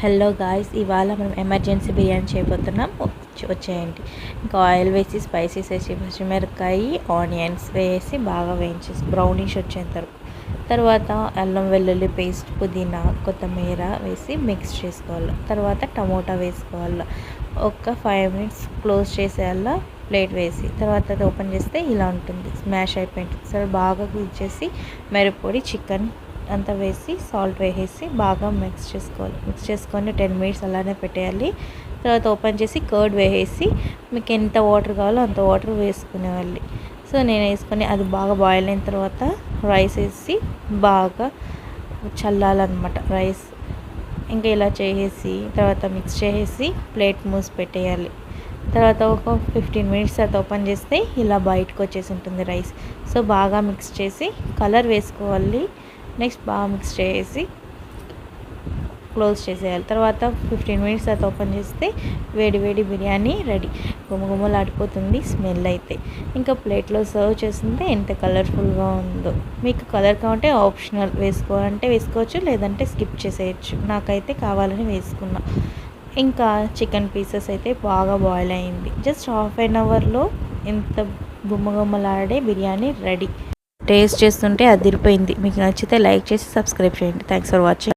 Hello guys, ఇవాళ మనం emergency biryani చేయబోతున్నాం. వచ్చేయండి. ఇంకా ఆయిల్ వేసి స్పైసెస్ వేసి పచ్చిమిరపకాయ ఆనియన్స్ వేసి బాగా వేయించేసి బ్రౌనిష్ వచ్చేంత వరకు. తర్వాత అల్లం వెల్లుల్లి పేస్ట్, పుదీనా, కొత్తిమీర వేసి మిక్స్ చేసుకోవాలి. తర్వాత టమోటా వేసుకోవాలి. ఒక 5 మినిట్స్ క్లోజ్ చేసేయాల ప్లేట్ వేసి. తర్వాత అది ఓపెన్ చేస్తే ఇలా ఉంటుంది, స్మాష్ అయిపోయింది. సరే బాగా కుక్ చేసి మిరప్పొడి, చికెన్ అంతా వేసి సాల్ట్ వేసేసి బాగా మిక్స్ చేసుకోవాలి. మిక్స్ చేసుకొని 10 మినిట్స్ అలానే పెట్టేయాలి. తర్వాత ఓపెన్ చేసి కర్డ్ వేసేసి మీకు ఎంత వాటర్ కావాలో అంత వాటర్ వేసుకునేవాళ్ళి. సో నేను వేసుకొని అది బాగా బాయిల్ అయిన తర్వాత రైస్ వేసి బాగా చల్లాలన్నమాట రైస్. ఇంకా ఇలా చేసేసి తర్వాత మిక్స్ చేసేసి ప్లేట్ మూసి పెట్టేయాలి. తర్వాత ఒక 15 మినిట్స్ తర్వాత ఓపెన్ చేస్తే ఇలా బయటకు వచ్చేసి ఉంటుంది రైస్. సో బాగా మిక్స్ చేసి కలర్ వేసుకోవాలి. నెక్స్ట్ బాగా మిక్స్ చేసి క్లోజ్ చేసేయాలి. తర్వాత 15 మినిట్స్ తర్వాత ఓపెన్ చేస్తే వేడి వేడి బిర్యానీ రెడీ. గుమగుమలాడిపోతుంది స్మెల్ అయితే. ఇంకా ప్లేట్లో సర్వ్ చేస్తుంటే ఎంత కలర్ఫుల్గా ఉందో. మీకు కలర్ కావాలంటే ఆప్షనల్, వేసుకోవాలంటే వేసుకోవచ్చు, లేదంటే స్కిప్ చేసేయచ్చు. నాకైతే కావాలని వేసుకున్నా. ఇంకా చికెన్ పీసెస్ అయితే బాగా బాయిల్ అయింది. జస్ట్ హాఫ్ అన్ అవర్లో ఎంత గుమగుమలాడే బిర్యానీ రెడీ. టేస్ట్ చేస్తుంటే అదిరిపోయింది. మీకు నచ్చితే లైక్ చేసి సబ్స్క్రైబ్ చేయండి. Thanks for watching.